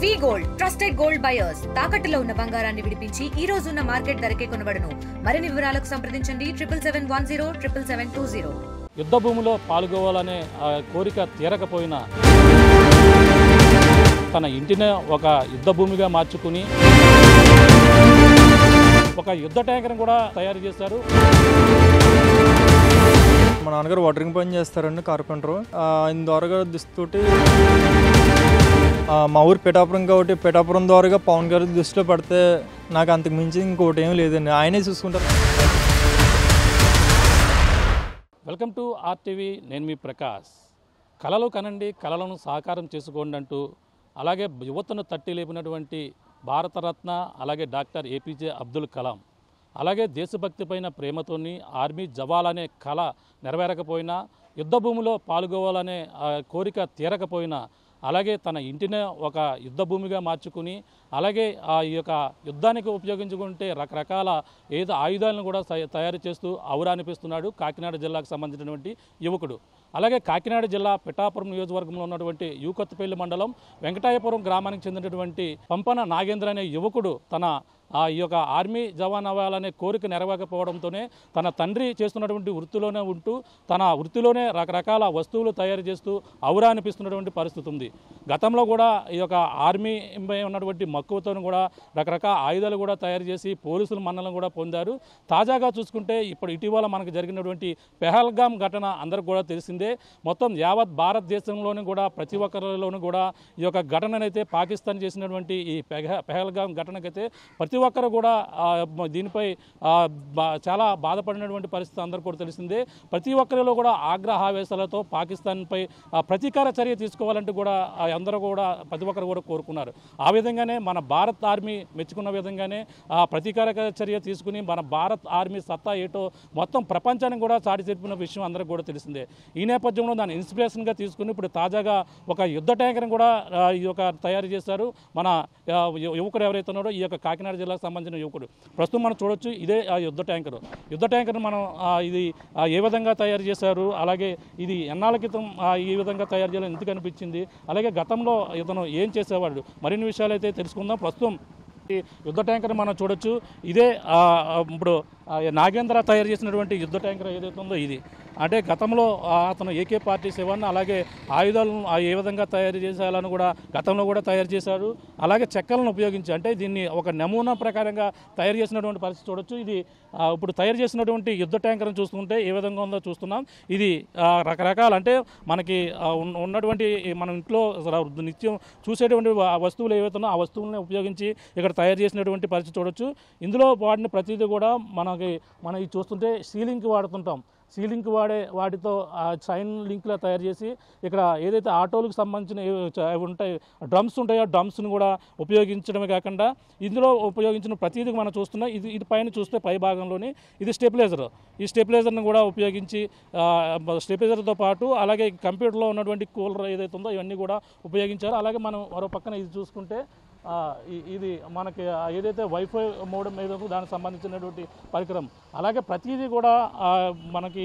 వి gold trusted gold buyers తాకట్టులో ఉన్న బంగారాన్ని విడిపించి ఈ రోజు ఉన్న మార్కెట్ ధరకే కొనబడును. మరిన్ని వివరాలకు సంప్రదించండి 7710 యుద్ధ భూమిలో పాల్గొవాలనే కోరిక తీరకపోయినా తన ఇంటినే ఒక యుద్ధ భూమిగా మార్చుకుని ఒక యుద్ధ ట్యాంకర్ని కూడా తయారు చేశారు. మా నాన్నగారు వాటరింగ్ పని చేస్తారండి, కార్పెంటరు. ఆయన ద్వారా దుస్తుతోటి మా ఊరు పిఠాపురం కాబట్టి పిఠాపురం ద్వారా పవన్ గారి దృష్టిలో పడితే నాకు అంతకు మించి ఇంకోటి ఏం లేదండి, ఆయనే చూసుకుంటారు. వెల్కమ్ టు ఆర్టీవీ, నేను మీ ప్రకాష్. కళలు కనండి, కళలను సాకారం చేసుకోండి అంటూ అలాగే యువతను తట్టి లేపినటువంటి భారతరత్న అలాగే డాక్టర్ ఏపీజే అబ్దుల్ కలాం, అలాగే దేశభక్తి పైన ప్రేమతోని ఆర్మీ జవాలనే కళ నెరవేరకపోయినా, యుద్ధ భూమిలో పాల్గొవాలనే కోరిక తీరకపోయినా, అలాగే తన ఇంటినే ఒక యుద్ధ భూమిగా మార్చుకుని అలాగే ఈ యొక్క యుద్ధానికి ఉపయోగించుకుంటే రకరకాల ఆయుధాలను కూడా తయారు చేస్తూ ఔరానిపిస్తున్నాడు కాకినాడ జిల్లాకు సంబంధించినటువంటి యువకుడు. అలాగే కాకినాడ జిల్లా పిఠాపురం నియోజకవర్గంలో ఉన్నటువంటి యూకొత్తపల్లి మండలం వెంకటాయపురం గ్రామానికి చెందినటువంటి పంపన నాగేంద్ర అనే యువకుడు తన ఈ యొక్క ఆర్మీ జవాన్ అవ్వాలనే కోరిక నెరవేరకపోవడంతోనే తన తండ్రి చేస్తున్నటువంటి వృత్తిలోనే ఉంటూ తన వృత్తిలోనే రకరకాల వస్తువులు తయారు చేస్తూ ఔరా అనిపిస్తున్నటువంటి పరిస్థితి ఉంది. గతంలో కూడా ఈ యొక్క ఆర్మీపై ఉన్నటువంటి మక్కువతో కూడా రకరకాల ఆయుధాలు కూడా తయారు చేసి పోలీసుల మన్నలను కూడా పొందారు. తాజాగా చూసుకుంటే ఇటీవల మనకు జరిగినటువంటి పెహల్గాం ఘటన అందరికి కూడా తెలిసిందే. మొత్తం యావత్ భారతదేశంలోని కూడా ప్రతి ఒక్కరిలోనూ కూడా ఈ యొక్క ఘటననైతే పాకిస్తాన్ చేసినటువంటి ఈ పెహల్గాం ఘటనకైతే ప్రతి ఒక్కరు కూడా దీనిపై చాలా బాధపడినటువంటి పరిస్థితి అందరూ కూడా తెలిసిందే. ప్రతి ఒక్కరిలో కూడా ఆగ్రహావేశాలతో పాకిస్తాన్పై ప్రతీకార చర్య తీసుకోవాలంటూ కూడా అందరూ కూడా ప్రతి ఒక్కరు కూడా కోరుకున్నారు. ఆ విధంగానే మన భారత్ ఆర్మీ మెచ్చుకున్న విధంగానే ప్రతీకార చర్య తీసుకుని మన భారత్ ఆర్మీ సత్తా ఏటో మొత్తం ప్రపంచానికి కూడా చాటి చెప్పిన విషయం అందరికీ కూడా తెలిసిందే. ఈ నేపథ్యంలో దాన్ని ఇన్స్పిరేషన్గా తీసుకుని ఇప్పుడు తాజాగా ఒక యుద్ధ ట్యాంకర్ని కూడా ఈ యొక్క తయారు చేశారు. మన యువకుడు ఎవరైతే ఉన్నారో ఈ యొక్క కాకినాడ జిల్లాకు సంబంధించిన యువకుడు. ప్రస్తుతం మనం చూడొచ్చు, ఇదే ఆ యుద్ధ ట్యాంకర్ను మనం ఇది ఏ విధంగా తయారు చేశారు, అలాగే ఇది ఎన్నాళ్ళ క్రితం ఈ విధంగా తయారు చేయాలని ఎందుకు అనిపించింది, అలాగే గతంలో ఇతను ఏం చేసేవాడు, మరిన్ని విషయాలు అయితే తెలుసుకుందాం. ప్రస్తుతం యుద్ధ ట్యాంకర్ మనం చూడొచ్చు, ఇదే ఇప్పుడు నాగేంద్ర తయారు చేసినటువంటి యుద్ధ ట్యాంకర్ ఏదైతే ఉందో ఇది అంటే గతంలో అతను AK-47 అలాగే ఆయుధాలను ఏ విధంగా తయారు చేసేయాలని కూడా గతంలో కూడా తయారు చేశారు. అలాగే చెక్కలను ఉపయోగించి అంటే దీన్ని ఒక నమూనా ప్రకారంగా తయారు చేసినటువంటి పరిస్థితి చూడొచ్చు. ఇది ఇప్పుడు తయారు చేసినటువంటి యుద్ధ ట్యాంకర్ని చూస్తుంటే ఏ విధంగా ఉందో చూస్తున్నాం. ఇది రకరకాల అంటే మనకి ఉన్నటువంటి మన ఇంట్లో నిత్యం చూసేటువంటి వస్తువులు ఏవైతే ఉన్నాయో ఆ వస్తువులను ఉపయోగించి ఇక్కడ తయారు చేసినటువంటి పరిస్థితి చూడొచ్చు. ఇందులో వాడిన ప్రతిదీ కూడా మనం ఇది చూస్తుంటే సీలింగ్కి వాడుతుంటాం. సీలింగ్ వాటితో చైన్ లింక్లా తయారు చేసి ఇక్కడ ఏదైతే ఆటోలకు సంబంధించిన ఉంటాయి డ్రమ్స్ ఉంటాయో డ్రమ్స్ని కూడా ఉపయోగించడమే కాకుండా ఇందులో ఉపయోగించిన ప్రతిదీ మనం చూస్తున్నాం. ఇది పైన చూస్తే పై భాగంలోని ఇది స్టెబిలైజర్. ఈ స్టెబిలైజర్ని కూడా ఉపయోగించి స్టెబిలైజర్తో పాటు అలాగే కంప్యూటర్లో ఉన్నటువంటి కూలర్ ఏదైతే ఉందో ఇవన్నీ కూడా ఉపయోగించారు. అలాగే మనం మరో పక్కన ఇది చూసుకుంటే ఇది మనకి ఏదైతే వైఫై మోడెం ఏదో దానికి సంబంధించినటువంటి పరికరం, అలాగే ప్రతిదీ కూడా మనకి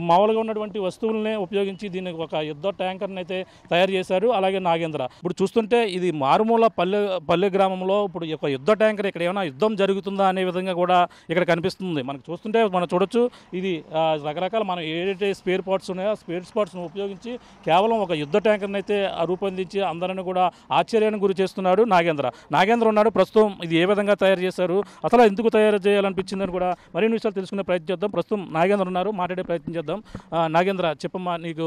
మామూలుగా ఉన్నటువంటి వస్తువులనే ఉపయోగించి దీన్ని ఒక యుద్ధ ట్యాంకర్ని అయితే తయారు చేశారు. అలాగే నాగేంద్ర ఇప్పుడు చూస్తుంటే ఇది మారుమూల పల్లె గ్రామంలో ఇప్పుడు ఒక యుద్ధ ట్యాంకర్ ఇక్కడ ఏమైనా యుద్ధం జరుగుతుందా అనే విధంగా కూడా ఇక్కడ కనిపిస్తుంది. మనకు చూస్తుంటే మనం చూడొచ్చు, ఇది రకరకాల మనం ఏదైతే స్పేర్ పార్ట్స్ ఉన్నాయో స్పేర్ పార్ట్స్ను ఉపయోగించి కేవలం ఒక యుద్ధ ట్యాంకర్ని అయితే రూపొందించి అందరిని కూడా ఆశ్చర్యానికి గురి చేస్తున్నారు నాగేంద్ర ఉన్నాడు. ప్రస్తుతం ఇది ఏ విధంగా తయారు చేశారు, అసలు ఎందుకు తయారు చేయాలనిపించిందని కూడా మరిన్ని విషయాలు తెలుసుకునే ప్రయత్నం చేద్దాం. ప్రస్తుతం నాగేంద్ర ఉన్నారు, మాట్లాడే ప్రయత్నం చేద్దాం. నాగేంద్ర, చెప్పమ్మా, నీకు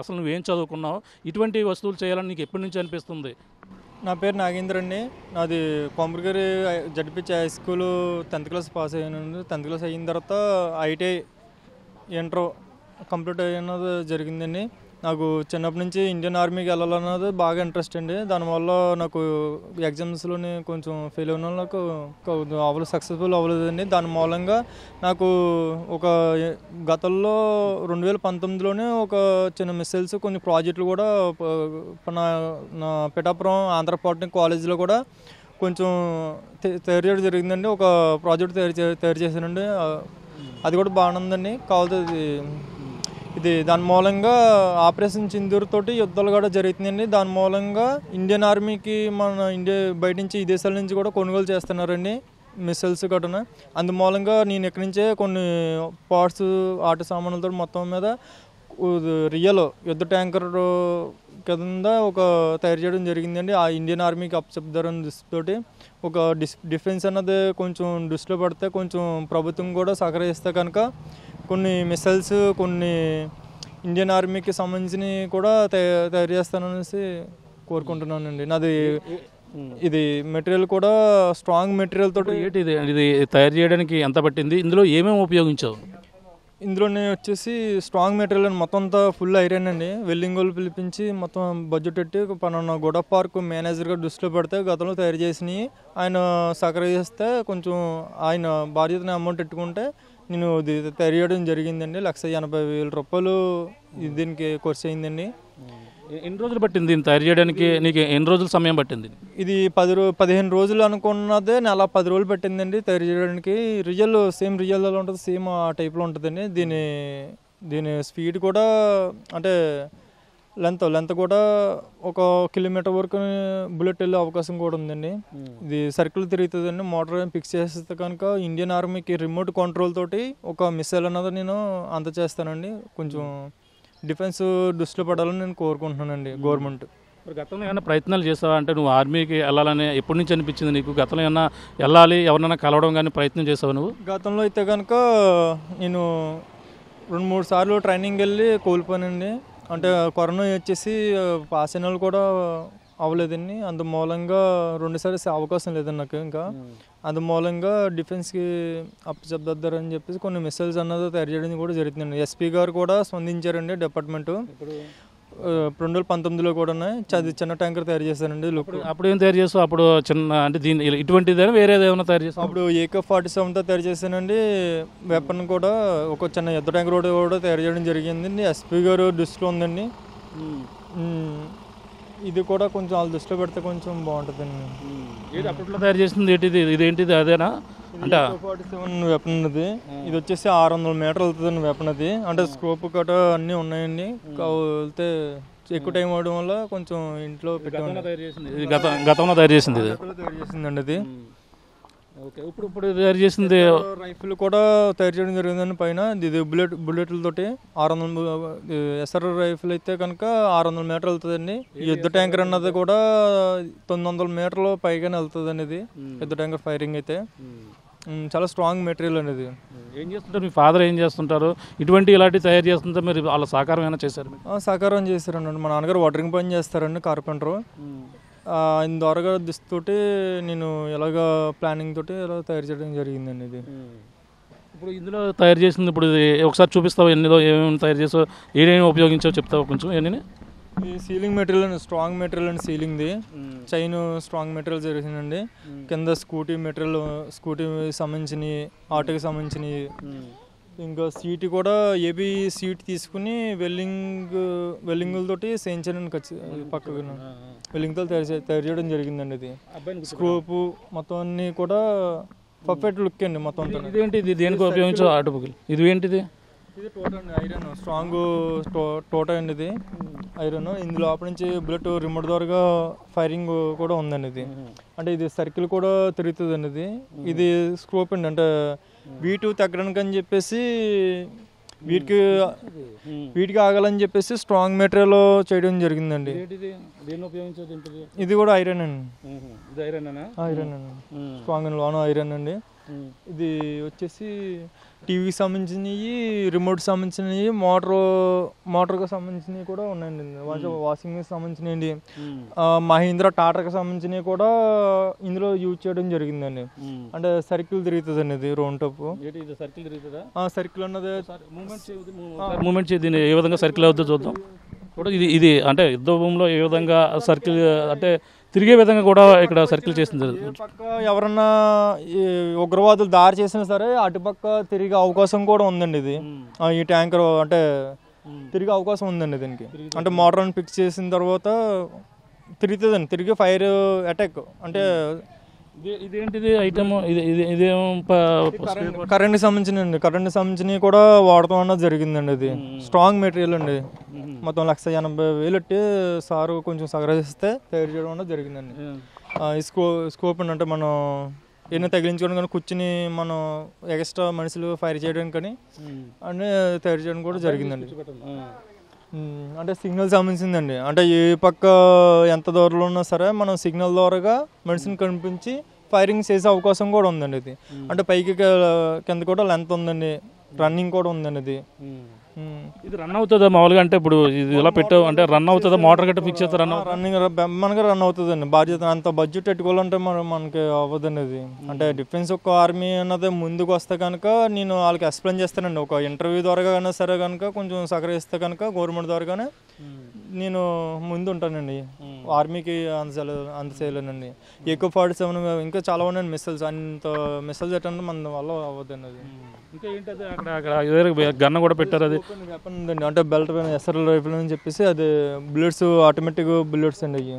అసలు నువ్వేం చదువుకున్నావు, ఇటువంటి వస్తువులు చేయాలని నీకు ఎప్పటి నుంచి అనిపిస్తుంది? నా పేరు నాగేంద్ర అండి. నాది Komaragiri ZPH high school 10th class pass అయ్యాను. 10th క్లాస్ అయిన తర్వాత ITI ఇంటర్ కంప్లీట్ అయినది జరిగిందండి. నాకు చిన్నప్పటి నుంచి ఇండియన్ ఆర్మీకి వెళ్ళాలన్నది బాగా ఇంట్రెస్ట్ అండి. దానివల్ల నాకు ఎగ్జామ్స్లోని కొంచెం ఫెయిల్ అయిన నాకు సక్సెస్ఫుల్ అవ్వలేదండి. దాని మూలంగా నాకు ఒక గతంలో 2019లోనే ఒక చిన్న మిస్సైల్స్ కొన్ని ప్రాజెక్టులు కూడా నా పిఠాపురం ఆంధ్ర పాలిటెక్నిక్ కాలేజీలో కూడా కొంచెం తయారు చేయడం జరిగిందండి. ఒక ప్రాజెక్ట్ తయారు చేశానండి. అది కూడా బాగానే ఉందండి. కావాలి ఇది దాని మూలంగా ఆపరేషన్ సింధూర్ తోటి యుద్ధాలు కూడా జరుగుతున్నాయండి. దాని మూలంగా ఇండియన్ ఆర్మీకి మన ఇండియా బయట నుంచి ఈ దేశాల నుంచి కూడా కొనుగోలు చేస్తున్నారండి మిస్సైల్స్ గట్రా. అందు మూలంగా నేను ఇక్కడి నుంచే కొన్ని పార్ట్స్ ఆట సామాన్లతో మొత్తం మీద రియల్ యుద్ధ ట్యాంకర్ కింద ఒక తయారు చేయడం జరిగిందండి. ఆ ఇండియన్ ఆర్మీకి అప్పచెప్తారని దృష్టితోటి ఒక డిఫెన్స్ అన్నది కొంచెం దృష్టిలో పడితే కొంచెం ప్రభుత్వం కూడా సహకరిస్తే కనుక కొన్ని మిసైల్స్ కొన్ని ఇండియన్ ఆర్మీకి సంబంధించినవి కూడా తయారు చేస్తాననేసి కోరుకుంటున్నానండి. నాది ఇది మెటీరియల్ కూడా స్ట్రాంగ్ మెటీరియల్ తోటి. ఏంటి ఇది తయారు చేయడానికి ఎంత పట్టింది, ఇందులో ఏమేమి ఉపయోగించావు? ఇందులోనే వచ్చేసి స్ట్రాంగ్ మెటీరియల్ అని మొత్తం అంతా ఫుల్ ఐరన్ అండి. వెల్డింగ్ వాళ్ళు పిలిపించి మొత్తం బడ్జెట్ పెట్టి పలానా గోడ పార్క్ మేనేజర్గా దృష్టిలో పెడితే గతంలో తయారు చేసినవి ఆయన సహకరిస్తే కొంచెం ఆయన బాధ్యతని అమౌంట్ పెట్టుకుంటే నేను ఇది తయారు చేయడం జరిగిందండి. 1,80,000 రూపాయలు దీనికి ఖర్చు అయిందండి. ఎన్ని రోజులు పట్టింది దీన్ని తయారు చేయడానికి? నీకు ఎన్ని రోజులు సమయం పట్టింది? ఇది 15 రోజులు అనుకున్నదే నెల 10 రోజులు పట్టిందండి తయారు చేయడానికి. సేమ్ రియల్ ఎలా ఉంటుంది సేమ్ ఆ టైప్లో ఉంటుందండి. దీని స్పీడ్ కూడా అంటే లెంత్ కూడా 1 కిలోమీటర్ వరకు బుల్లెట్ వెళ్ళే అవకాశం కూడా ఉందండి. ఇది సర్కిల్ తిరుగుతుందండి. మోటార్ ఫిక్స్ చేస్తే కనుక ఇండియన్ ఆర్మీకి రిమోట్ కంట్రోల్ తోటి ఒక మిసైల్ అన్నది నేను అందచేస్తానండి. కొంచెం డిఫెన్స్ దృష్టిలో పడాలని నేను కోరుకుంటున్నానండి గవర్నమెంట్. గతంలో ఏమైనా ప్రయత్నాలు చేసావా? అంటే నువ్వు ఆర్మీకి వెళ్ళాలని ఎప్పటి నుంచి అనిపించింది నీకు? గతంలో ఏమన్నా వెళ్ళాలి ఎవరినైనా కలవడం కానీ ప్రయత్నం చేసావా నువ్వు? గతంలో అయితే కనుక నేను 2-3 సార్లు ట్రైనింగ్ వెళ్ళి కోల్పోయానండి. అంటే కరోనా వచ్చేసి పాస్ అయిన వాళ్ళు కూడా అవ్వలేదండి. అందు మూలంగా 2 సార్లు అవకాశం లేదండి నాకు. ఇంకా అందు మూలంగా డిఫెన్స్కి అప్పచెప్తారని చెప్పేసి కొన్ని మిసైల్స్ అన్నది తయారు చేయడం కూడా జరుగుతుందండి. ఎస్పీ గారు కూడా స్పందించారండి డిపార్ట్మెంట్. 2019లో కూడా చిన్న ట్యాంకర్ తయారు చేశారండి. అప్పుడు ఏం తయారు చేస్తావు? అప్పుడు చిన్న అంటే దీని ఇటువంటిదైనా వేరేది ఏమైనా తయారు చేస్తావు? అప్పుడు AK-47తో తయారు చేశానండి. వెపన్ కూడా ఒక చిన్న యుద్ధ ట్యాంకర్ కూడా తయారు చేయడం జరిగిందండి. ఎస్పీ గారు దృష్టిలో ఉందండి. ఇది కూడా కొంచెం వాళ్ళ దృష్టిలో పెడితే కొంచెం బాగుంటుందండి. అప్పట్లో తయారు చేసింది ఏంటిది? ఇదేంటిది అదేనా? అంటే AK-47 వెపన్ ఉన్నది. ఇది వచ్చేసి 600 మీటర్లు వెళ్తుందండి వెపన్. అది అంటే స్కోప్ కట అన్నీ ఉన్నాయండి. వెళ్తే ఎక్కువ టైం అవడం వల్ల కొంచెం ఇంట్లో గతంలో తయారు చేసిందండి అది. ఓకే, ఇప్పుడు తయారు చేసింది రైఫిల్ కూడా తయారు చేయడం జరిగిందండి. పైన ఇది బుల్లెట్లతోటి 600 ఎస్ఆర్ రైఫిల్ అయితే కనుక 600 మీటర్లు వెళ్తుందండి. యుద్ధ ట్యాంకర్ అన్నది కూడా 900 మీటర్లు పైగానే వెళ్తుందండి. ఇది యుద్ధ ట్యాంకర్ ఫైరింగ్ అయితే చాలా స్ట్రాంగ్ మెటీరియల్ అనేది. ఏం చేస్తుంటారు మీ ఫాదర్? ఏం చేస్తుంటారు? ఇలాంటివి తయారు చేస్తుంటే మీరు వాళ్ళ సహకారం ఏమైనా చేశారు? సహకారం చేశారండి. మా నాన్నగారు వాటరింగ్ పని చేస్తారండి, కార్పెంటరు. ఆయన ద్వారా దిస్తోటి నేను ఎలాగ ప్లానింగ్ తోటి ఇలా తయారు చేయడం జరిగిందండి. ఇది ఇప్పుడు ఇందులో తయారు చేసింది ఇప్పుడు ఒకసారి చూపిస్తావు? ఎన్నిలో ఏమేమి తయారు చేసావు, ఏమేమి ఉపయోగించావు చెప్తావు కొంచెం? ఎన్ని ఈ సీలింగ్ మెటీరియల్ అండి, స్ట్రాంగ్ మెటీరియల్ అండి. సీలింగ్ది చైన్ స్ట్రాంగ్ మెటీరియల్ జరిగిందండి. కింద స్కూటీ మెటీరియల్, స్కూటీ సంబంధించినవి, ఆటోకి సంబంధించినవి. ఇంకా సీట్ కూడా ఏబీ సీట్ తీసుకుని వెల్లింగులతోటి చేయించానండి. పక్కకు వెల్లింగ్తో తయారు చేయడం జరిగిందండి. ఇది స్క్రూపు మొత్తం అన్నీ కూడా పర్ఫెక్ట్ లుక్ అండి మొత్తం. ఇదేంటి? ఇది దేనికి ఉపయోగించావు? ఆటోకి ఇది ఏంటిది? ఇది టోటా అండి, ఐరన్ స్ట్రాంగ్ టోటా అండి. ఇది ఐరన్. ఇందులో అప్పటి నుంచి బుల్లెట్ రిమోట్ ద్వారా ఫైరింగ్ కూడా ఉందండి. ఇది అంటే ఇది సర్కిల్ కూడా తిరుగుతుందండి. ఇది స్కోప్ అండి. అంటే వీటు తగ్గడానికి అని చెప్పేసి వీటికి ఆగాలని చెప్పేసి స్ట్రాంగ్ మెటీరియల్ చేయడం జరిగిందండి. ఇది కూడా ఐరన్ అండి. ఐరన్ అండి, స్ట్రాంగ్ అండ్ లోన ఐరన్ అండి. ఇది వచ్చేసి టీవీకి సంబంధించినవి, రిమోట్ సంబంధించినవి, మోటార్కి సంబంధించినవి కూడా ఉన్నాయండి. వాషింగ్కి సంబంధించినవి, మహీంద్రా టాటాకి సంబంధించినవి కూడా ఇందులో యూజ్ చేయడం జరిగిందండి. అంటే సర్కిల్ తిరుగుతుందండి. ఇది రౌండ్ టాప్ సర్కిల్ అన్నది మూమెంట్ దీన్ని ఏ విధంగా సర్కిల్ అవుతుందో చూద్దాం. కూడా ఇది అంటే యుద్ధ భూమిలో ఏ విధంగా సర్కిల్ అంటే తిరిగే విధంగా కూడా ఇక్కడ సర్కిల్ చేసింది. పక్క ఎవరన్నా ఉగ్రవాదులు దారి చేసినా సరే అటుపక్క తిరిగే అవకాశం కూడా ఉందండి. ఇది ఈ ట్యాంకర్ అంటే తిరిగే అవకాశం ఉందండి దీనికి. అంటే మోటార్ని ఫిక్స్ చేసిన తర్వాత తిరుగుతుందండి. తిరిగి ఫైర్ అటాక్ అంటే ఇదేంటిది ఐటమ్? ఇదేం కరెంట్కి సంబంధించినండి. కరెంట్కి సంబంధించినవి కూడా వాడటం అన్నది జరిగిందండి. అది స్ట్రాంగ్ మెటీరియల్ అండి. మొత్తం 1,80,000 పెట్టి సారు కొంచెం సగరిస్తే తయారు చేయడం అన్నది జరిగిందండి. ఈ స్కోప్ అంటే మనం ఎన్నో తగిలించుకోవడం కానీ కూర్చుని మనం ఎక్స్ట్రా మనుషులు ఫైర్ చేయడం కానీ అన్నీ తయారు చేయడం కూడా జరిగిందండి. అంటే సిగ్నల్ సంబంధించిందండి. అంటే ఏ పక్క ఎంత దూరంలో ఉన్నా సరే మనం సిగ్నల్ ద్వారాగా మనిషిని కనిపించి ఫైరింగ్ చేసే అవకాశం కూడా ఉందండి. ఇది అంటే పైకి కింద కూడా లెంత్ ఉందండి, రన్నింగ్ కూడా ఉందండి. ఇది రన్ అవుతుందా మామూలుగా? అంటే ఇప్పుడు ఇది ఇలా పెట్టావు అంటే రన్ అవుతుందా? మోటార్ గట్ట ఫిక్స్ చేస్తే రన్నింగ్ మనగా రన్ అవుతుందండి. బాధ్యత అంత బడ్జెట్ పెట్టుకోవాలంటే మనకి అవ్వదండి. అది అంటే డిఫెన్స్ ఒక ఆర్మీ అన్నది ముందుకు వస్తే కనుక నేను వాళ్ళకి ఎక్స్ప్లెయిన్ చేస్తానండి. ఒక ఇంటర్వ్యూ ద్వారా అయినా సరే కనుక కొంచెం సహకరిస్తే కనుక గవర్నమెంట్ ద్వారాగానే నేను ముందు ఉంటానండి. ఆర్మీకి అంత చేయలేనండి. ఎక్కువ 47 ఇంకా చాలా ఉన్నాయండి మిస్సైల్స్. అంత మిస్సైల్స్ ఎట్టండి మన వల్ల అవ్వదండి. అది ఇంకా ఏంటది అక్కడ గన్న కూడా పెట్టారు. అది వెపన్ ఉందండి. అంటే బెల్ట్ పైన ఎస్ఆర్ఎల్ రైఫిల్ అని చెప్పేసి అది బుల్లెట్స్, ఆటోమేటిక్ బుల్లెట్స్ అండి. అవి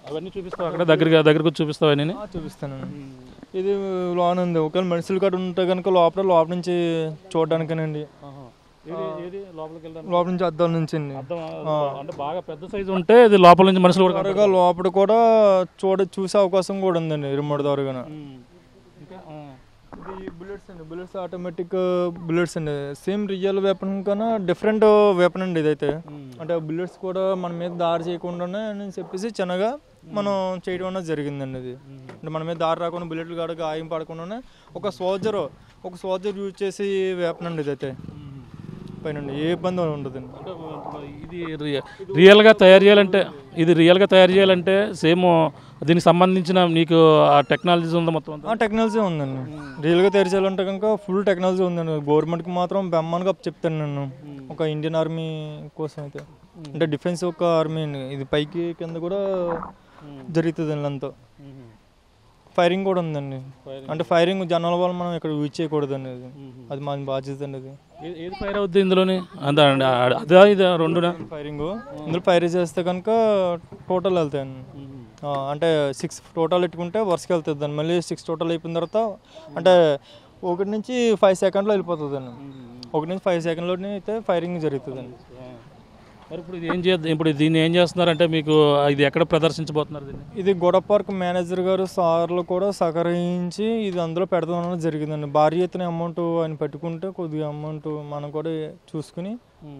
అవన్నీ చూపిస్తావు అక్కడ దగ్గరకు చూపిస్తావా? నేను చూపిస్తానండి. ఇది లోన్ ఉంది. ఒకవేళ మనుషులు కాడ ఉంటే కనుక లోపల నుంచి చూడడానికేనండి. లోపల నుంచి అద్దాల నుంచి అండి. అంటే బాగా పెద్ద సైజు ఉంటే ఇది లోపల నుంచి మనుషులు కూడా లోపల కూడా చూసే అవకాశం కూడా ఉందండి రిమోట్ ద్వారా. ఇది బుల్లెట్స్ అండి. బుల్లెట్స్ ఆటోమేటిక్ బుల్లెట్స్ అండి. సేమ్ రియల్ వెపన్ కన్నా డిఫరెంట్ వెపన్ అండి ఇదైతే. అంటే బుల్లెట్స్ కూడా మన మీద దారి చేయకుండానే అని చెప్పేసి చిన్నగా మనం చేయడం అనేది జరిగిందండి. అది అంటే మన మీద దారి రాకుండా బుల్లెట్లు కాడ గాయం పడకుండానే ఒక సోల్జర్ యూజ్ చేసి వెపన్ అండి ఇదైతే. పైన ఏ ఇబ్బంది ఉండదండి. ఇది రియల్గా తయారు చేయాలంటే సేమ్ దీనికి సంబంధించిన నీకు ఆ టెక్నాలజీ ఉందా? మొత్తం టెక్నాలజీ ఉందండి. రియల్గా తయారు చేయాలంటే కనుక ఫుల్ టెక్నాలజీ ఉందండి. గవర్నమెంట్కి మాత్రం బెమ్మన్గా చెప్తాను నేను. ఒక ఇండియన్ ఆర్మీ కోసం అయితే అంటే డిఫెన్స్ ఒక ఆర్మీ అండి. ఇది పైకి కింద కూడా జరుగుతుంది అండి. అంతా ఫైరింగ్ కూడా ఉందండి. అంటే ఫైరింగ్ జనాల వల్ల మనం ఇక్కడ యూజ్ చేయకూడదండి. అది మన బాధ్యత అండి. అది ఏది ఫైర్ అవుతుంది ఇందులోని? అదే ఇది రెండు ఫైరింగ్ ఇందులో ఫైర్ చేస్తే కనుక టోటల్ వెళ్తాయండి. అంటే 6 టోటల్ పెట్టుకుంటే వరుసకి వెళ్తుంది అండి. మళ్ళీ 6 టోటల్ అయిపోయిన తర్వాత అంటే 1 నుంచి 5 సెకండ్లో వెళ్ళిపోతుంది అండి. 1 నుంచి 5 సెకండ్లోనే అయితే ఫైరింగ్ జరుగుతుందండి. మరి ఇప్పుడు దీన్ని ఏం చేస్తున్నారంటే మీకు ఇది ఎక్కడ ప్రదర్శించబోతున్నారు? ఇది గోడ పార్క్ మేనేజర్ గారు సార్లు కూడా సహకరించి ఇది అందులో పెడతాం జరిగిందండి. భారీ ఎత్తున అమౌంట్ ఆయన పెట్టుకుంటే కొద్దిగా అమౌంట్ మనం కూడా చూసుకుని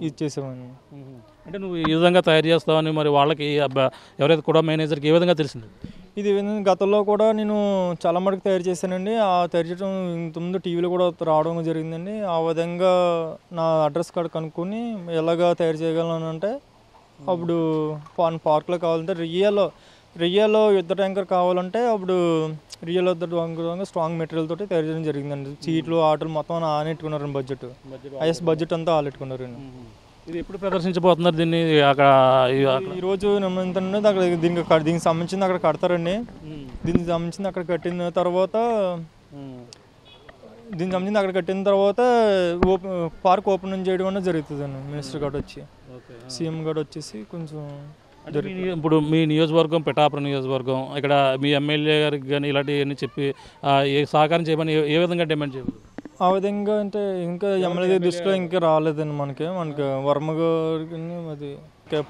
ఇచ్చేసామండి. అంటే నువ్వు ఈ విధంగా తయారు చేస్తావని మరి వాళ్ళకి ఎవరైతే కూడా మేనేజర్కి ఏ విధంగా తెలిసింది? ఇది గతంలో కూడా నేను చాలా మటుకు తయారు చేశానండి. ఆ తయారు చేయడం ఇంతకుముందు టీవీలో కూడా రావడం జరిగిందండి. ఆ విధంగా నా అడ్రస్ కార్డు కనుక్కొని ఎలాగా తయారు చేయగలను అంటే అప్పుడు పార్క్లో కావాలంటే రియాలో యుద్ధ ట్యాంకర్ కావాలంటే అప్పుడు రియల్ యుద్ధ ట్యాంకర్ స్ట్రాంగ్ మెటీరియల్ తోటి తయారు చేయడం జరిగిందండి. సీట్లు ఆటలు మొత్తం ఆనెట్టుకున్నారండి. హైయెస్ట్ బడ్జెట్ అంతా ఆలెట్టుకున్నారండి. ఇది ఎప్పుడు ప్రదర్శించబోతున్నారు దీన్ని? అక్కడ ఈరోజు ఏంటంటే అక్కడ దీనికి సంబంధించింది అక్కడ కడతారండి. దీనికి సంబంధించింది అక్కడ కట్టిన తర్వాత పార్క్ ఓపెన్ చేయడం అనేది జరుగుతుందండి. మినిస్టర్ గారు వచ్చి సీఎం గారు వచ్చేసి కొంచెం ఇప్పుడు మీ నియోజకవర్గం పిఠాపురం నియోజకవర్గం ఇక్కడ మీ ఎమ్మెల్యే గారికి కానీ ఇలాంటివన్నీ చెప్పి సహకారం చేయమని ఏ విధంగా డిమాండ్ చేయాలి? ఆ విధంగా అంటే ఇంకా ఎమ్మెల్యే దృష్టిలో ఇంకా రాలేదండి. మనకి వర్మ గారికి అది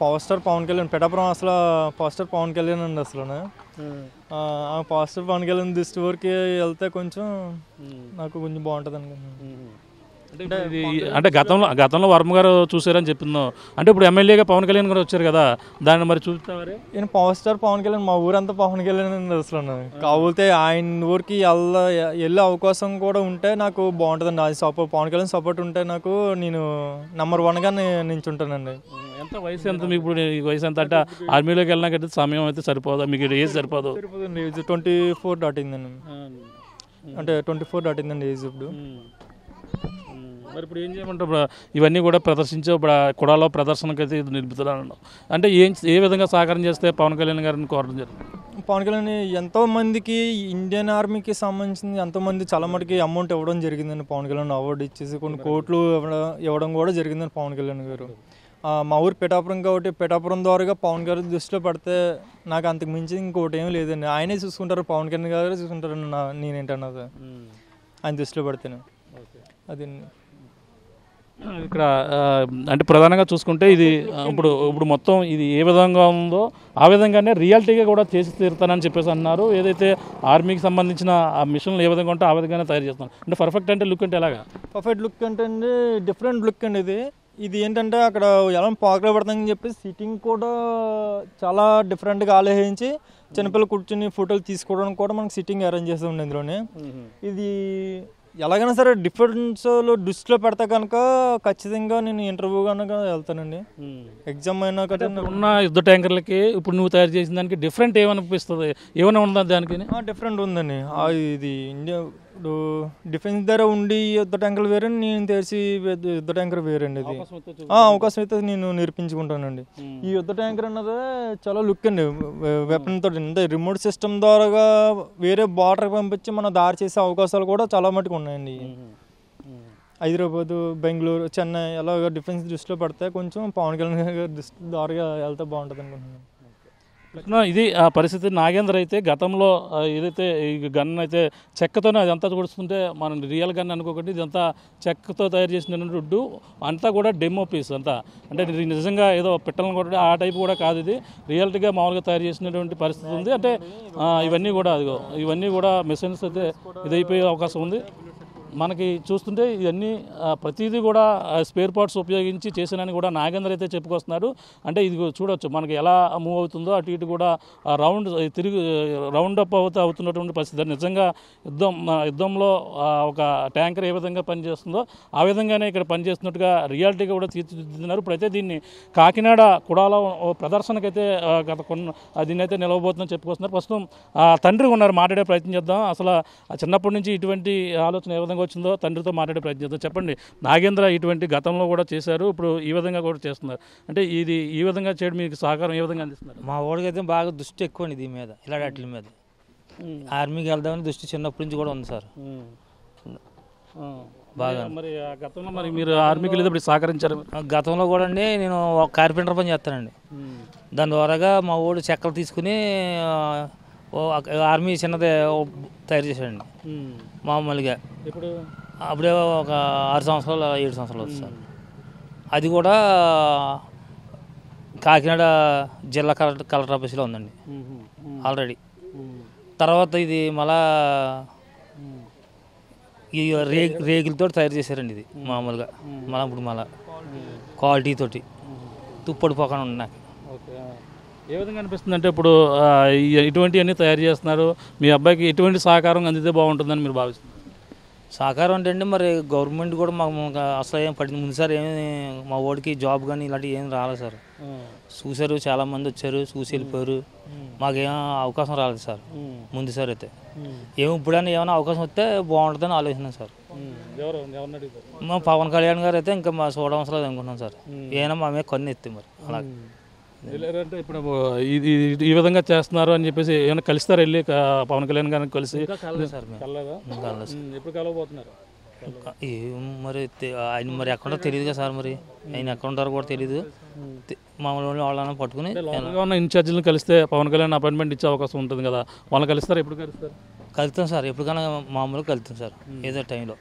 పవర్ స్టార్ పవన్ కళ్యాణ్ పిఠాపురం అసలు పవర్ స్టార్ పవన్ కళ్యాణ్ అండి. అసలు ఆ పవర్ స్టార్ పవన్ కళ్యాణ్ దృష్టి వరకు వెళ్తే కొంచెం నాకు కొంచెం బాగుంటుంది అనుకుంటున్నాను. అంటే గతంలో వర్మ గారు చూసారని చెప్తున్నావు. అంటే ఇప్పుడు ఎమ్మెల్యేగా పవన్ కళ్యాణ్ గారు వచ్చారు కదా, దాన్ని మరి చూస్తావారే? నేను పవర్ స్టార్ పవన్ కళ్యాణ్ మా ఊరంతా పవన్ కళ్యాణ్ అసలు. కాకపోతే ఆయన ఊరికి వెళ్ళే అవకాశం కూడా ఉంటే నాకు బాగుంటుందండి. అది పవన్ కళ్యాణ్ సపోర్ట్ ఉంటే నాకు నేను నెంబర్ 1గా నించుంటానండి. ఎంత వయసు ఎంత మీకు? ఇప్పుడు వయసు ఎంత? అంటే ఆర్మీలోకి వెళ్ళినాకైతే సమయం అయితే సరిపోదా మీకు? ఏజ్ సరిపోదు? సరిపోదండి. ఏజ్ 24 దాటిందండి. అంటే 24 దాటిందండి ఏజ్ ఇప్పుడు. మరి ఇప్పుడు ఏం చేయమంటారు? ఇవన్నీ కూడా ప్రదర్శించే కుడాలో ప్రదర్శనకు అయితే నిలుపుతున్నాను అంటే ఏ విధంగా సహకారం చేస్తే పవన్ కళ్యాణ్ గారిని కోరడం జరుగుతుంది? పవన్ కళ్యాణ్ ఎంతోమందికి ఇండియన్ ఆర్మీకి సంబంధించిన ఎంతోమంది చాలా మటుకి అమౌంట్ ఇవ్వడం జరిగిందండి. పవన్ కళ్యాణ్ అవార్డు ఇచ్చేసి కొన్ని కోట్లు ఇవ్వడం కూడా జరిగిందండి పవన్ కళ్యాణ్ గారు. మా ఊరు పిఠాపురం కాబట్టి పిఠాపురం ద్వారాగా పవన్ గారి దృష్టిలో పడితే నాకు అంతకు మించి ఇంకోటి ఏం లేదండి. ఆయనే చూసుకుంటారు, పవన్ కళ్యాణ్ గారు చూసుకుంటారు నేనేంటన్నది ఆయన దృష్టిలో పడితేనే అది. ఇక్కడ అంటే ప్రధానంగా చూసుకుంటే ఇది ఇప్పుడు మొత్తం ఇది ఏ విధంగా ఉందో ఆ విధంగానే రియాలిటీగా కూడా చేసి తీరుతానని చెప్పేసి అన్నారు. ఏదైతే ఆర్మీకి సంబంధించిన ఆ మిషన్లు ఏ విధంగా ఉంటే ఆ విధంగానే తయారు చేస్తున్నారు. అంటే పర్ఫెక్ట్ అంటే లుక్ అంటే ఎలాగా? పర్ఫెక్ట్ లుక్ అంటే అండి డిఫరెంట్ లుక్ అండి ఇది ఏంటంటే అక్కడ ఎలా పాకలో పడుతుందని చెప్పి సిట్టింగ్ కూడా చాలా డిఫరెంట్గా ఆలోచించి చిన్నపిల్లలు కూర్చొని ఫోటోలు తీసుకోవడానికి కూడా మనకి సిట్టింగ్ అరేంజ్ చేస్తూ ఉండే ఇందులోనే. ఇది ఎలాగైనా సరే డిఫరెన్స్లో దృష్టిలో పెడతా కనుక ఖచ్చితంగా నేను ఇంటర్వ్యూ కనుక వెళ్తానండి. ఎగ్జామ్ అయినా కదా ఉన్న యుద్ధ ట్యాంకర్లకి ఇప్పుడు నువ్వు తయారు చేసిన దానికి డిఫరెంట్ ఏమనిపిస్తుంది? ఏమైనా ఉందా దానికి? డిఫరెంట్ ఉందండి. ఇది ఇండియా ఇప్పుడు డిఫెన్స్ దగ్గర ఉండి యుద్ధ ట్యాంకర్లు వేరే, నేను తెలిసి యుద్ధ ట్యాంకర్ వేరండి. ఇది అవకాశం అయితే నేను నేర్పించుకుంటానండి. ఈ యుద్ధ ట్యాంకర్ అన్నది చాలా లుక్ అండి. వెపన్ తోటి అంటే రిమోట్ సిస్టమ్ ద్వారా వేరే బార్డర్ పంపించి మన దారి చేసే అవకాశాలు కూడా చాలా మటుకు ఉన్నాయండి. హైదరాబాద్, బెంగళూరు, చెన్నై అలాగ డిఫెన్స్ దృష్టిలో పడితే కొంచెం పవన్ కళ్యాణ్ గారి దృష్టి ద్వారాగా వెళ్తే బాగుంటుంది అనుకుంటున్నాను. ఇది ఆ పరిస్థితి. నాగేంద్ర అయితే గతంలో ఏదైతే ఈ గన్ అయితే చెక్కతోనే అదంతా కొడుతుంటే మనం రియల్ గన్ అనుకోకండి, ఇదంతా చెక్కతో తయారు చేసినట్టు అంతా కూడా డెమో పీస్ అంతా. అంటే నిజంగా ఏదో పిట్టలను కొట్టడం ఆ టైప్ కూడా కాదు, ఇది రియాలిటీగా మామూలుగా తయారు చేసినటువంటి పరిస్థితి ఉంది. అంటే ఇవన్నీ కూడా మెషిన్స్ అయితే ఇదైపోయే అవకాశం ఉంది. మనకి చూస్తుంటే ఇవన్నీ ప్రతిదీ కూడా స్పేర్ పార్ట్స్ ఉపయోగించి చేసినని కూడా నాగేంద్ర అయితే చెప్పుకొస్తున్నారు. అంటే ఇది చూడొచ్చు మనకి ఎలా మూవ్ అవుతుందో అటు ఇటు కూడా రౌండ్ అప్ అవుతున్నటువంటి పరిస్థితి. నిజంగా యుద్ధంలో ఒక ట్యాంకర్ ఏ విధంగా పనిచేస్తుందో ఆ విధంగానే ఇక్కడ పనిచేస్తున్నట్టుగా రియాలిటీగా కూడా తీర్చిదిద్దుతున్నారు. ఇప్పుడైతే దీన్ని కాకినాడ కుడాలో ప్రదర్శనకైతే దీన్ని అయితే నిలవబోతుందని చెప్పుకొస్తున్నారు. ప్రస్తుతం తండ్రి ఉన్నారు, మాట్లాడే ప్రయత్నం చేద్దాం. అసలు చిన్నప్పటి నుంచి ఇటువంటి ఆలోచన ఏ విధంగా వచ్చిందో తండ్రితో మాట్లాడే ప్రయత్నం చేద్దాం. చెప్పండి, నాగేంద్ర ఇటువంటి గతంలో కూడా చేశారు, ఇప్పుడు ఈ విధంగా కూడా చేస్తున్నారు. అంటే ఇది ఈ విధంగా చేయడం మీకు సహకారం ఏ విధంగా అందిస్తున్నారు? మా వాడికి అయితే బాగా దృష్టి ఎక్కువ దీని మీద, ఇలాంటి వాటి మీద. ఆర్మీకి వెళ్దామని దృష్టి చిన్నప్పటి నుంచి కూడా ఉంది సార్ బాగా. మరి గతంలో మరి మీరు ఆర్మీకి వెళ్ళేటప్పుడు సహకరించారు? గతంలో కూడా అండి నేను ఒక కార్పెంటర్ పని చేస్తానండి. దాని ద్వారాగా మా వాడు చెక్కలు తీసుకుని ఆర్మీ చిన్నది తయారు చేశాడండి మామూలుగా. ఇప్పుడు అప్పుడే ఒక 6 సంవత్సరాలు 7 సంవత్సరాలు అవుతుంది సార్. అది కూడా కాకినాడ జిల్లా కలెక్టర్ ఆఫీస్లో ఉందండి ఆల్రెడీ. తర్వాత ఇది మళ్ళా ఈ రేగులతో తయారు చేశారండి ఇది మామూలుగా. మళ్ళీ క్వాలిటీ తోటి తుప్పడిపోకుండా ఉంది నాకు. ఏ విధంగా అనిపిస్తుంది అంటే ఇప్పుడు ఇటువంటివన్నీ తయారు చేస్తున్నారు, మీ అబ్బాయికి ఎటువంటి సహకారం అందితే బాగుంటుందని మీరు భావిస్తున్నారు? సహకారం అంటే అండి మరి గవర్నమెంట్ కూడా మాకు అసలు ఏం పడింది ముందుసారి ఏమి మా వాడికి జాబ్ కానీ ఇలాంటివి ఏం రాలేదు సార్. చూశారు, చాలామంది వచ్చారు, చూసి వెళ్ళిపోయారు, మాకేం అవకాశం రాలేదు సార్ ముందుసారి అయితే. ఇప్పుడైనా ఏమైనా అవకాశం వస్తే బాగుంటుందని ఆలోచిస్తున్నాం సార్. మా పవన్ కళ్యాణ్ గారు అయితే ఇంకా మా చూడవసరం లేదు అనుకుంటున్నాం సార్. ఏమైనా మా మీద కన్ను ఎత్తి మరి అలా. అంటే ఇప్పుడు ఈ విధంగా చేస్తున్నారు అని చెప్పేసి ఏమైనా కలుస్తారు వెళ్ళి పవన్ కళ్యాణ్ గారిని కలిసి? ఎప్పుడు కలవబోతున్నారు? మరి ఆయన మరి ఎక్కడో తెలియదు కదా సార్, మరి ఆయన ఎక్కడ ఉంటారో కూడా తెలియదు. మామూలు వాళ్ళని పట్టుకుని ఇన్ఛార్జీలను కలిస్తే పవన్ కళ్యాణ్ అపాయింట్మెంట్ ఇచ్చే అవకాశం ఉంటుంది కదా, వాళ్ళని కలుస్తారు? ఎప్పుడు కలుస్తారు? కలుస్తాం సార్, ఎప్పటికైనా మామూలుగా కలుస్తాం సార్ ఏదో టైంలో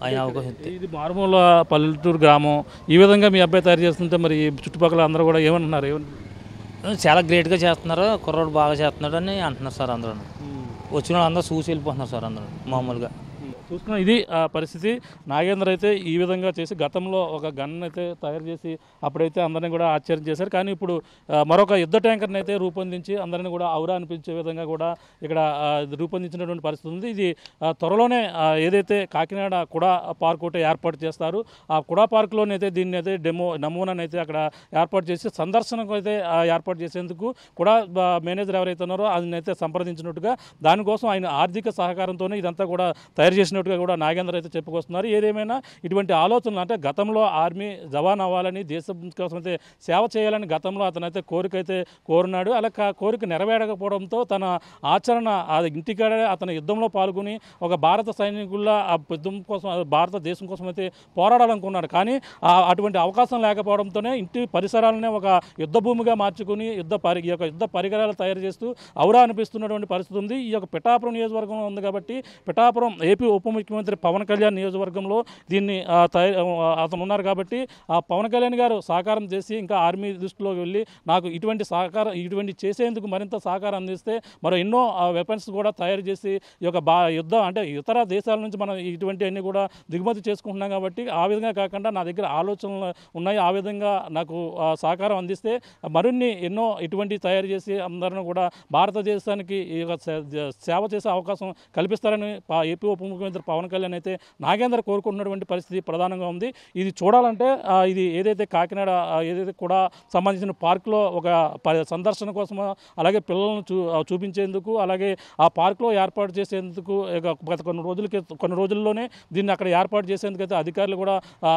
ఆయన అవకాశం. ఇది మారుమూల పల్లెటూరు గ్రామం, ఈ విధంగా మీ అబ్బాయి తయారు చేస్తుంటే మరి చుట్టుపక్కల అందరూ కూడా ఏమంటున్నారు? చాలా గ్రేట్గా చేస్తున్నారు, కుర్రోడు బాగా చేస్తున్నాడు అని అంటున్నారు సార్ అందరూ. వచ్చిన వాళ్ళు అందరూ చూసి వెళ్ళిపోతున్నారు సార్ అందరూ మామూలుగా. చూస్తున్నాం ఇది పరిస్థితి. నాగేంద్ర అయితే ఈ విధంగా చేసి గతంలో ఒక గన్ అయితే తయారు చేసి అప్పుడైతే అందరినీ కూడా ఆశ్చర్యం చేశారు. కానీ ఇప్పుడు మరొక యుద్ధ ట్యాంకర్ని అయితే రూపొందించి అందరినీ కూడా ఔరా అనిపించే విధంగా కూడా ఇక్కడ రూపొందించినటువంటి పరిస్థితి ఉంది. ఇది త్వరలోనే ఏదైతే కాకినాడ కుడా పార్క్ ఒకటి ఏర్పాటు చేస్తారు, ఆ కుడా పార్క్లోనైతే దీన్ని అయితే నమూనాను అయితే అక్కడ ఏర్పాటు చేసి సందర్శనకు అయితే ఏర్పాటు చేసేందుకు కూడా మేనేజర్ ఎవరైతే ఉన్నారో ఆయన అయితే సంప్రదించినట్టుగా, దానికోసం ఆయన ఆర్థిక సహకారంతోనే ఇదంతా కూడా తయారు చేసిన చేసినట్టుగా కూడా నాగేంద్ర అయితే చెప్పుకొస్తున్నారు. ఏదేమైనా ఇటువంటి ఆలోచనలు అంటే గతంలో ఆర్మీ జవాన్ అవ్వాలని, దేశం కోసం అయితే సేవ చేయాలని గతంలో అతనైతే కోరికైతే కోరినాడు. అలా కోరిక నెరవేరకపోవడంతో తన ఆచరణ అది ఇంటికాడే అతను యుద్ధంలో పాల్గొని ఒక భారత సైనికుల్లా ఆ యుద్ధం కోసం భారతదేశం కోసం అయితే పోరాడాలనుకున్నాడు. కానీ అటువంటి అవకాశం లేకపోవడంతోనే ఇంటి పరిసరాలనే ఒక యుద్ధ భూమిగా మార్చుకుని ఈ యొక్క యుద్ధ పరికరాలు తయారు చేస్తూ ఔరా అనిపిస్తున్నటువంటి పరిస్థితి ఉంది. ఈ యొక్క పిఠాపురం నియోజకవర్గంలో ఉంది కాబట్టి పిఠాపురం ఏపీ ఉప ముఖ్యమంత్రి పవన్ కళ్యాణ్ నియోజకవర్గంలో దీన్ని అతను ఉన్నారు కాబట్టి ఆ పవన్ కళ్యాణ్ గారు సహకారం చేసి ఇంకా ఆర్మీ దృష్టిలోకి వెళ్ళి నాకు ఇటువంటి చేసేందుకు మరింత సహకారం అందిస్తే మరో ఎన్నో వెపన్స్ కూడా తయారు చేసి ఈ యొక్క యుద్ధం అంటే ఇతర దేశాల నుంచి మనం ఇటువంటి అన్ని కూడా దిగుమతి చేసుకుంటున్నాం కాబట్టి ఆ విధంగా కాకుండా నా దగ్గర ఆలోచనలు ఉన్నాయి, ఆ విధంగా నాకు సహకారం అందిస్తే మరిన్ని ఎన్నో ఇటువంటి తయారు చేసి అందరిని కూడా భారతదేశానికి సేవ చేసే అవకాశం కల్పిస్తారని ఏపీ ఉప ముఖ్యమంత్రి పవన్ కళ్యాణ్ అయితే నాగేంద్ర కోరుకుంటున్నటువంటి పరిస్థితి ప్రధానంగా ఉంది. ఇది చూడాలంటే ఇది ఏదైతే కాకినాడ ఏదైతే కూడా సంబంధించిన పార్కులో ఒక సందర్శన కోసం అలాగే పిల్లలను చూపించేందుకు అలాగే ఆ పార్కులో ఏర్పాటు చేసేందుకు గత కొన్ని రోజుల్లోనే దీన్ని అక్కడ ఏర్పాటు చేసేందుకు అయితే అధికారులు కూడా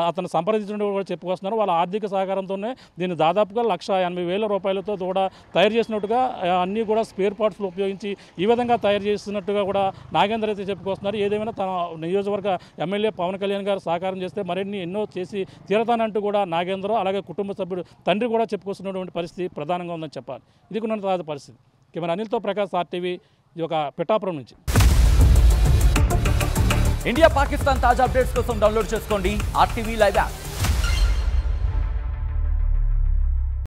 అతను సంప్రదించినట్టు కూడా చెప్పుకొస్తున్నారు. వాళ్ళ ఆర్థిక సహకారంతోనే దీన్ని దాదాపుగా 1,80,000 రూపాయలతో కూడా తయారు చేసినట్టుగా అన్నీ కూడా స్పేర్ పార్ట్స్లు ఉపయోగించి ఈ విధంగా తయారు చేస్తున్నట్టుగా కూడా నాగేంద్ర అయితే చెప్పుకొస్తున్నారు. ఏదేమైనా తన నియోజకవర్గ ఎమ్మెల్యే పవన్ కళ్యాణ్ గారు సహకారం చేస్తే మరిన్ని ఎన్నో చేసి తీరతానంటూ కూడా నాగేంద్ర అలాగే కుటుంబ సభ్యుడు తండ్రి కూడా చెప్పుకొస్తున్నటువంటి పరిస్థితి ప్రధానంగా ఉందని చెప్పాలి. ఇది కూడా తాజా పరిస్థితి. కెమెరా అనిల్తో ప్రకాష్, ఆర్టీవీ, ఈ యొక్క పిఠాపురం నుంచి. ఇండియా పాకిస్తాన్ తాజా అప్డేట్స్ కోసం డౌన్లోడ్ చేసుకోండి RTV లైవ్ యాప్.